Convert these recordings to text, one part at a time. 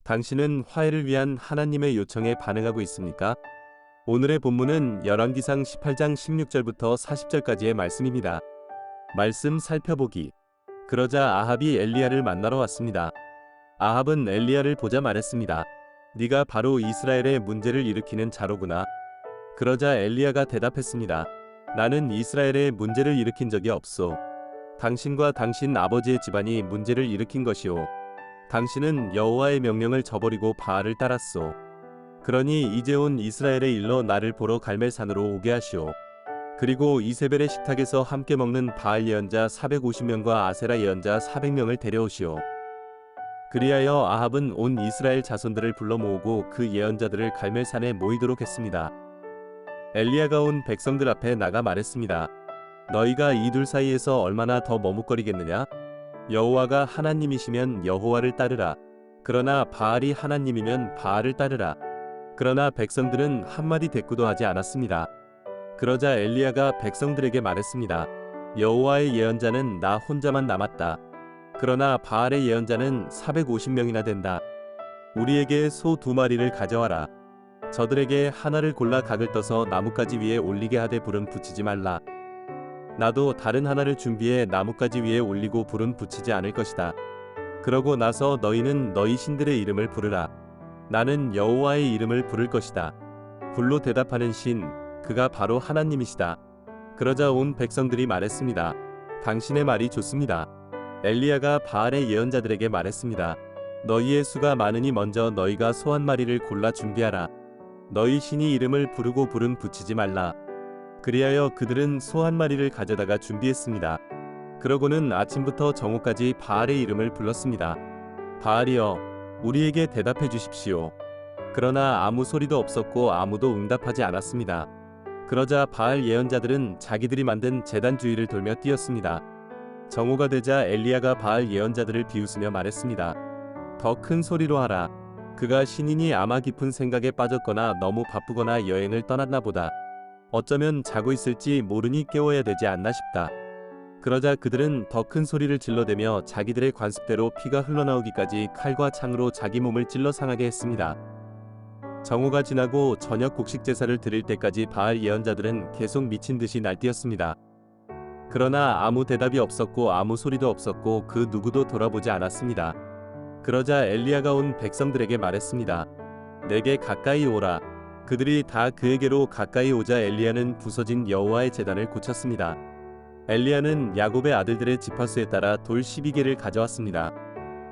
당신은 화해를 위한 하나님의 요청에 반응하고 있습니까? 오늘의 본문은 열왕기상 18장 16절부터 40절까지의 말씀입니다. 말씀 살펴보기. 그러자 아합이 엘리야를 만나러 왔습니다. 아합은 엘리야를 보자 말했습니다. 네가 바로 이스라엘의 문제를 일으키는 자로구나. 그러자 엘리야가 대답했습니다. 나는 이스라엘의 문제를 일으킨 적이 없소. 당신과 당신 아버지의 집안이 문제를 일으킨 것이오. 당신은 여호와의 명령을 저버리고 바알을 따랐소. 그러니 이제 온 이스라엘의 일러 나를 보러 갈멜산으로 오게 하시오. 그리고 이세벨의 식탁에서 함께 먹는 바알 예언자 450명과 아세라 예언자 400명을 데려오시오. 그리하여 아합은 온 이스라엘 자손들을 불러 모으고 그 예언자들을 갈멜산에 모이도록 했습니다. 엘리야가 온 백성들 앞에 나가 말했습니다. 너희가 이 둘 사이에서 얼마나 더 머뭇거리겠느냐? 여호와가 하나님이시면 여호와를 따르라. 그러나 바알이 하나님이면 바알을 따르라. 그러나 백성들은 한마디 대꾸도 하지 않았습니다. 그러자 엘리야가 백성들에게 말했습니다. 여호와의 예언자는 나 혼자만 남았다. 그러나 바알의 예언자는 450명이나 된다. 우리에게 소 2마리를 가져와라. 저들에게 하나를 골라 각을 떠서 나뭇가지 위에 올리게 하되 불은 붙이지 말라. 나도 다른 하나를 준비해 나뭇가지 위에 올리고 불은 붙이지 않을 것이다. 그러고 나서 너희는 너희 신들의 이름을 부르라. 나는 여호와의 이름을 부를 것이다. 불로 대답하는 신, 그가 바로 하나님이시다. 그러자 온 백성들이 말했습니다. 당신의 말이 좋습니다. 엘리야가 바알의 예언자들에게 말했습니다. 너희의 수가 많으니 먼저 너희가 소 1마리를 골라 준비하라. 너희 신이 이름을 부르고 불은 붙이지 말라. 그리하여 그들은 소 1마리를 가져다가 준비했습니다. 그러고는 아침부터 정오까지 바알의 이름을 불렀습니다. 바알이여, 우리에게 대답해 주십시오. 그러나 아무 소리도 없었고 아무도 응답하지 않았습니다. 그러자 바알 예언자들은 자기들이 만든 제단 주위를 돌며 뛰었습니다. 정오가 되자 엘리야가 바알 예언자들을 비웃으며 말했습니다. 더 큰 소리로 하라. 그가 신인이 아마 깊은 생각에 빠졌거나 너무 바쁘거나 여행을 떠났나 보다. 어쩌면 자고 있을지 모르니 깨워야 되지 않나 싶다. 그러자 그들은 더 큰 소리를 질러대며 자기들의 관습대로 피가 흘러나오기까지 칼과 창으로 자기 몸을 찔러 상하게 했습니다. 정오가 지나고 저녁 곡식 제사를 드릴 때까지 바알 예언자들은 계속 미친 듯이 날뛰었습니다. 그러나 아무 대답이 없었고 아무 소리도 없었고 그 누구도 돌아보지 않았습니다. 그러자 엘리야가 온 백성들에게 말했습니다. 내게 가까이 오라. 그들이 다 그에게로 가까이 오자 엘리야는 부서진 여호와의 제단을 고쳤습니다. 엘리야는 야곱의 아들들의 지파수에 따라 돌 12개를 가져왔습니다.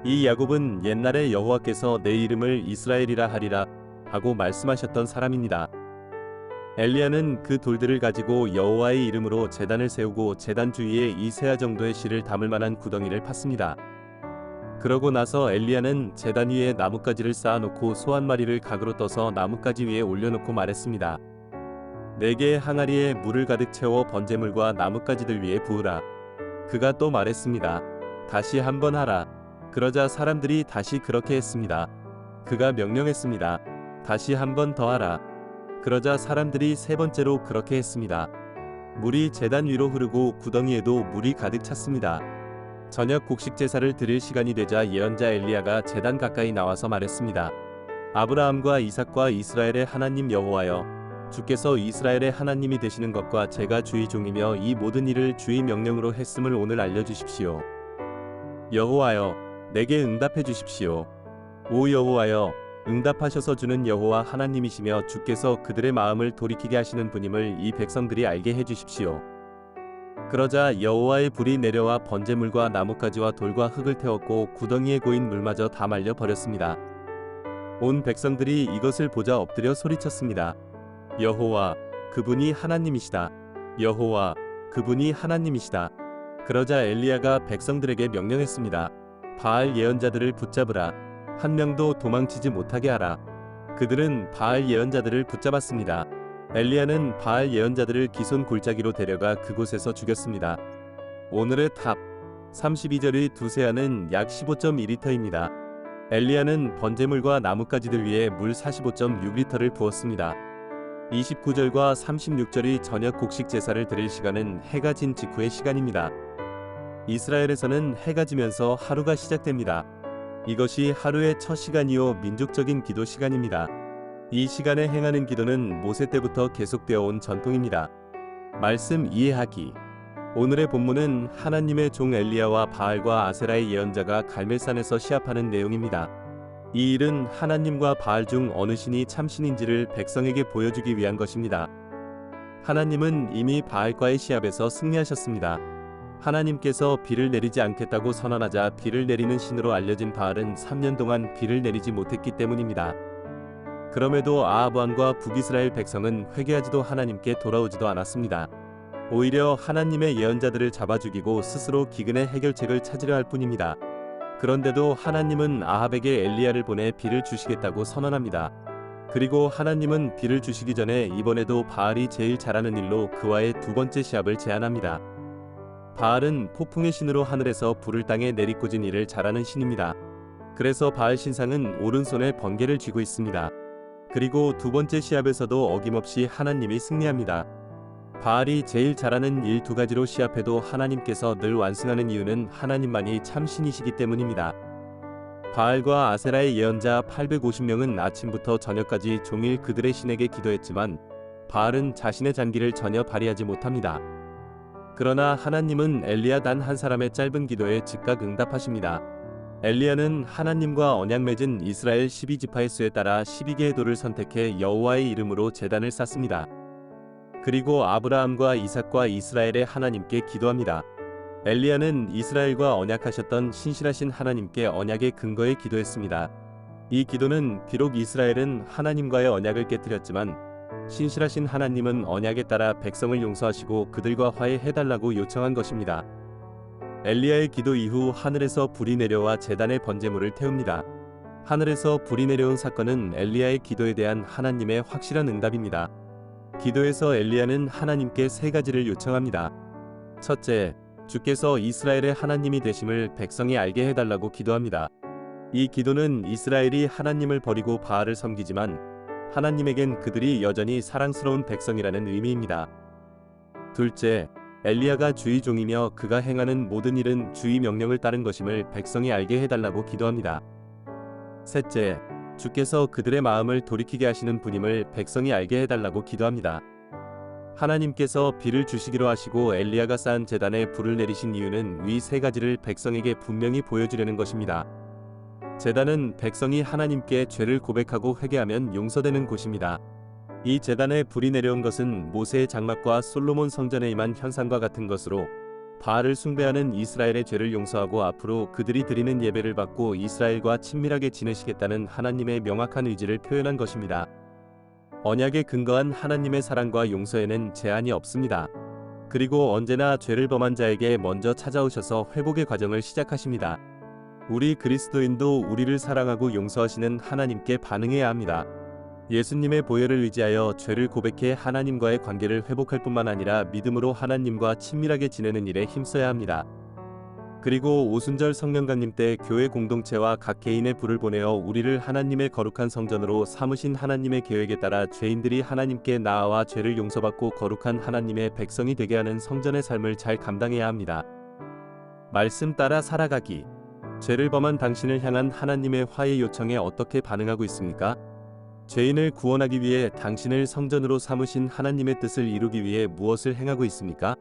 이 야곱은 옛날에 여호와께서 내 이름을 이스라엘이라 하리라 하고 말씀하셨던 사람입니다. 엘리야는 그 돌들을 가지고 여호와의 이름으로 제단을 세우고 제단 주위에 이 세아 정도의 실을 담을 만한 구덩이를 팠습니다. 그러고 나서 엘리야는 제단 위에 나뭇가지를 쌓아놓고 소 1마리를 각으로 떠서 나뭇가지 위에 올려놓고 말했습니다. 4개의 항아리에 물을 가득 채워 번제물과 나뭇가지들 위에 부으라. 그가 또 말했습니다. 다시 한번 하라. 그러자 사람들이 다시 그렇게 했습니다. 그가 명령했습니다. 다시 한번 더 하라. 그러자 사람들이 3번째로 그렇게 했습니다. 물이 제단 위로 흐르고 구덩이에도 물이 가득 찼습니다. 저녁 곡식 제사를 드릴 시간이 되자 예언자 엘리야가 제단 가까이 나와서 말했습니다. 아브라함과 이삭과 이스라엘의 하나님 여호와여, 주께서 이스라엘의 하나님이 되시는 것과 제가 주의 종이며 이 모든 일을 주의 명령으로 했음을 오늘 알려주십시오. 여호와여, 내게 응답해 주십시오. 오 여호와여, 응답하셔서 주는 여호와 하나님이시며 주께서 그들의 마음을 돌이키게 하시는 분임을 이 백성들이 알게 해 주십시오. 그러자 여호와의 불이 내려와 번제물과 나뭇가지와 돌과 흙을 태웠고 구덩이에 고인 물마저 다 말려 버렸습니다. 온 백성들이 이것을 보자 엎드려 소리쳤습니다. 여호와, 그분이 하나님이시다. 여호와, 그분이 하나님이시다. 그러자 엘리야가 백성들에게 명령했습니다. 바알 예언자들을 붙잡으라. 한 명도 도망치지 못하게 하라. 그들은 바알 예언자들을 붙잡았습니다. 엘리야는 바알 예언자들을 기손 골짜기로 데려가 그곳에서 죽였습니다. 오늘의 탑 32절의 두 세아는 약 15.2리터입니다. 엘리야는 번제물과 나뭇가지들 위에 물 45.6리터를 부었습니다. 29절과 36절의 저녁 곡식 제사를 드릴 시간은 해가 진 직후의 시간입니다. 이스라엘에서는 해가 지면서 하루가 시작됩니다. 이것이 하루의 첫 시간이요 민족적인 기도 시간입니다. 이 시간에 행하는 기도는 모세 때부터 계속되어 온 전통입니다. 말씀 이해하기. 오늘의 본문은 하나님의 종 엘리야와 바알과 아세라의 예언자가 갈멜산에서 시합하는 내용입니다. 이 일은 하나님과 바알 중 어느 신이 참신인지를 백성에게 보여주기 위한 것입니다. 하나님은 이미 바알과의 시합에서 승리하셨습니다. 하나님께서 비를 내리지 않겠다고 선언하자 비를 내리는 신으로 알려진 바알은 3년 동안 비를 내리지 못했기 때문입니다. 그럼에도 아합 왕과 북이스라엘 백성은 회개하지도 하나님께 돌아오지도 않았습니다. 오히려 하나님의 예언자들을 잡아 죽이고 스스로 기근의 해결책을 찾으려 할 뿐입니다. 그런데도 하나님은 아합에게 엘리야를 보내 비를 주시겠다고 선언합니다. 그리고 하나님은 비를 주시기 전에 이번에도 바알이 제일 잘하는 일로 그와의 두 번째 시합을 제안합니다. 바알은 폭풍의 신으로 하늘에서 불을 땅에 내리꽂은 일을 잘하는 신입니다. 그래서 바알 신상은 오른손에 번개를 쥐고 있습니다. 그리고 두 번째 시합에서도 어김없이 하나님이 승리합니다. 바알이 제일 잘하는 일 두 가지로 시합해도 하나님께서 늘 완승하는 이유는 하나님만이 참신이시기 때문입니다. 바알과 아세라의 예언자 850명은 아침부터 저녁까지 종일 그들의 신에게 기도했지만 바알은 자신의 잔기를 전혀 발휘하지 못합니다. 그러나 하나님은 엘리야 단 한 사람의 짧은 기도에 즉각 응답하십니다. 엘리야는 하나님과 언약 맺은 이스라엘 12지파의 수에 따라 12개의 돌을 선택해 여호와의 이름으로 제단을 쌓습니다. 그리고 아브라함과 이삭과 이스라엘의 하나님께 기도합니다. 엘리야는 이스라엘과 언약하셨던 신실하신 하나님께 언약의 근거에 기도했습니다. 이 기도는 비록 이스라엘은 하나님과의 언약을 깨뜨렸지만 신실하신 하나님은 언약에 따라 백성을 용서하시고 그들과 화해해달라고 요청한 것입니다. 엘리야의 기도 이후 하늘에서 불이 내려와 제단의 번제물을 태웁니다. 하늘에서 불이 내려온 사건은 엘리야의 기도에 대한 하나님의 확실한 응답입니다. 기도에서 엘리야는 하나님께 세 가지를 요청합니다. 첫째, 주께서 이스라엘의 하나님이 되심을 백성이 알게 해달라고 기도합니다. 이 기도는 이스라엘이 하나님을 버리고 바알을 섬기지만 하나님에겐 그들이 여전히 사랑스러운 백성이라는 의미입니다. 둘째, 엘리야가 주의 종이며 그가 행하는 모든 일은 주의 명령을 따른 것임을 백성이 알게 해달라고 기도합니다. 셋째, 주께서 그들의 마음을 돌이키게 하시는 분임을 백성이 알게 해달라고 기도합니다. 하나님께서 비를 주시기로 하시고 엘리야가 쌓은 제단에 불을 내리신 이유는 위 세 가지를 백성에게 분명히 보여주려는 것입니다. 제단은 백성이 하나님께 죄를 고백하고 회개하면 용서되는 곳입니다. 이 제단에 불이 내려온 것은 모세의 장막과 솔로몬 성전에 임한 현상과 같은 것으로 바알을 숭배하는 이스라엘의 죄를 용서하고 앞으로 그들이 드리는 예배를 받고 이스라엘과 친밀하게 지내시겠다는 하나님의 명확한 의지를 표현한 것입니다. 언약에 근거한 하나님의 사랑과 용서에는 제한이 없습니다. 그리고 언제나 죄를 범한 자에게 먼저 찾아오셔서 회복의 과정을 시작하십니다. 우리 그리스도인도 우리를 사랑하고 용서하시는 하나님께 반응해야 합니다. 예수님의 보혈을 의지하여 죄를 고백해 하나님과의 관계를 회복할 뿐만 아니라 믿음으로 하나님과 친밀하게 지내는 일에 힘써야 합니다. 그리고 오순절 성령강림 때 교회 공동체와 각 개인의 불을 보내어 우리를 하나님의 거룩한 성전으로 삼으신 하나님의 계획에 따라 죄인들이 하나님께 나아와 죄를 용서받고 거룩한 하나님의 백성이 되게 하는 성전의 삶을 잘 감당해야 합니다. 말씀 따라 살아가기. 죄를 범한 당신을 향한 하나님의 화해 요청에 어떻게 반응하고 있습니까? 죄인을 구원하기 위해 당신을 성전으로 삼으신 하나님의 뜻을 이루기 위해 무엇을 행하고 있습니까?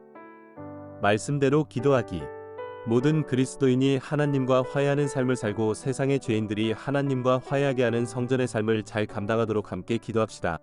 말씀대로 기도하기. 모든 그리스도인이 하나님과 화해하는 삶을 살고 세상의 죄인들이 하나님과 화해하게 하는 성전의 삶을 잘 감당하도록 함께 기도합시다.